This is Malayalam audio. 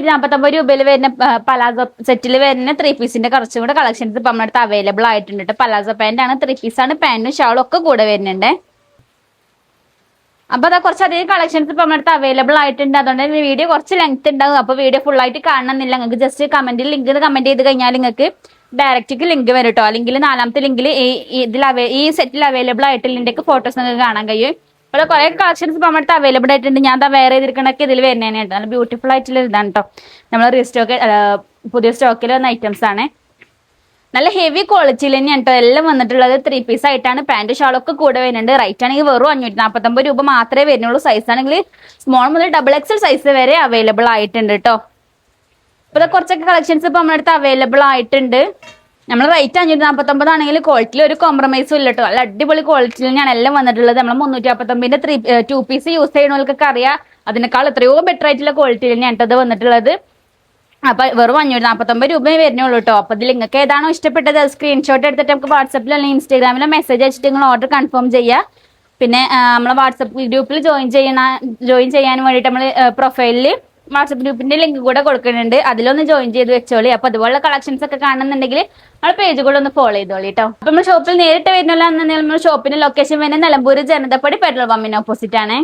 549 വരുന്ന പലാസോ സെറ്റിൽ വരുന്ന 3 പീസിന്റെ കുറച്ചും കൂടെ കളക്ഷൻസ് ഇപ്പൊ നമ്മുടെ അടുത്ത് അവൈലബിൾ ആയിട്ടുണ്ട്. പലാസോ പാന്റ് ആണ്, 3 പീസാണ്, പാന്റും ഷാളും ഒക്കെ കൂടെ വരുന്നുണ്ട്. അപ്പൊ അതാ കുറച്ചധികം കളക്ഷൻസ് ഇപ്പൊ നമ്മുടെ അടുത്ത് അവൈലബിൾ ആയിട്ടുണ്ട്. അതുകൊണ്ട് വീഡിയോ കുറച്ച് ലെങ്ത് ഉണ്ടാകും. അപ്പൊ വീഡിയോ ഫുൾ ആയിട്ട് കാണണമെന്നില്ല. നിങ്ങൾക്ക് ജസ്റ്റ് കമന്റിൽ ലിങ്ക് കമന്റ് ചെയ്ത് കഴിഞ്ഞാൽ നിങ്ങൾക്ക് ഡയറക്റ്റ് ലിങ്ക് വരും കേട്ടോ. അല്ലെങ്കിൽ 4ാമത്തെ ലിങ്കിൽ ഈ സെറ്റിൽ അവൈലബിൾ ആയിട്ടുള്ള ഫോട്ടോസ് നിങ്ങൾക്ക് കാണാൻ കഴിയും. ഇവിടെ കുറെ കളക്ഷൻസ് ഇപ്പൊ നമ്മുടെ അവൈലബിൾ ആയിട്ടുണ്ട്. ഞാൻ എന്താ വേറെ ചെയ്തിരിക്കണൊക്കെ ഇതിൽ വരുന്നതന്നെ കേട്ടോ. നല്ല ബ്യൂട്ടിഫുൾ ആയിട്ടുള്ള ഇതാണ് കേട്ടോ. നമ്മൾ റീസ്റ്റോക്ക് പുതിയ സ്റ്റോക്കിൽ വന്ന ഐറ്റംസ് ആണ്. നല്ല ഹെവി ക്വാളിറ്റിയിൽ തന്നെയാണ് കേട്ടോ എല്ലാം വന്നിട്ടുള്ളത്. 3 പീസ് ആയിട്ടാണ്, പാന്റ് ഷാളൊക്കെ കൂടെ വരുന്നുണ്ട്. റൈറ്റ് ആണെങ്കിൽ വെറും 549 രൂപ മാത്രമേ വരുന്നുള്ളൂ. സൈസ് ആണെങ്കിൽ സ്മോൾ മുതൽ XXL സൈസ് വരെ അവൈലബിൾ ആയിട്ടുണ്ട് കേട്ടോ. ഇപ്പൊ കുറച്ചൊക്കെ കളക്ഷൻസ് ഇപ്പൊ നമ്മുടെ അടുത്ത് അവൈലബിൾ ആയിട്ടുണ്ട്. നമ്മൾ റേറ്റ് 549 ആണെങ്കിൽ ക്വാളിറ്റിയിൽ ഒരു കോംപ്രമൈസും ഇല്ല കേട്ടോ. നല്ല അടിപൊളി ക്വാളിറ്റിയിൽ തന്നെയാണ് എല്ലാം വന്നിട്ടുള്ളത്. നമ്മൾ 349ന്റെ 2 പീസ് യൂസ് ചെയ്യുന്നവർക്കൊക്കെ അറിയാം. അതിനേക്കാൾ എത്രയോ ബെറ്റർ ആയിട്ടുള്ള ക്വാളിറ്റിയിൽ തന്നെയാണ് കേട്ടോ വന്നിട്ടുള്ളത്. അപ്പൊ വെറും 549 രൂപയെ വരുന്നുള്ളൂ കേട്ടോ. അപ്പൊ ഇതിൽ നിങ്ങൾക്ക് ഏതാണോ ഇഷ്ടപ്പെട്ടത് സ്ക്രീൻഷോട്ട് എടുത്തിട്ട് നമുക്ക് വാട്സപ്പിലോ അല്ലെങ്കിൽ ഇൻസ്റ്റാഗ്രാമിലോ മെസ്സേജ് അയച്ചിട്ട് നിങ്ങൾ ഓർഡർ കൺഫേം ചെയ്യുക. പിന്നെ നമ്മളെ വാട്സപ്പ് ഗ്രൂപ്പിൽ ജോയിൻ ചെയ്യാൻ വേണ്ടിയിട്ട് നമ്മൾ പ്രൊഫൈലിൽ വാട്സപ്പ് ഗ്രൂപ്പിന്റെ ലിങ്ക് കൂടെ കൊടുക്കുന്നുണ്ട്. അതിലൊന്ന് ജോയിൻ ചെയ്ത് വെച്ചോളി. അപ്പൊ അതുപോലുള്ള കളക്ഷൻസ് ഒക്കെ കാണുന്നുണ്ടെങ്കിൽ നമ്മൾ പേജ് കൂടെ ഒന്ന് ഫോളോ ചെയ്തോളി കേട്ടോ. അപ്പൊ നമ്മൾ ഷോപ്പിൽ നേരിട്ട് വരുന്നില്ല എന്നുണ്ടെങ്കിൽ നമ്മൾ ഷോപ്പിന്റെ ലൊക്കേഷൻ വരുന്നത് നിലമ്പൂർ ജനതപ്പടി പെട്രോൾ പമ്പിന് ഓപ്പോസിറ്റ് ആണ്.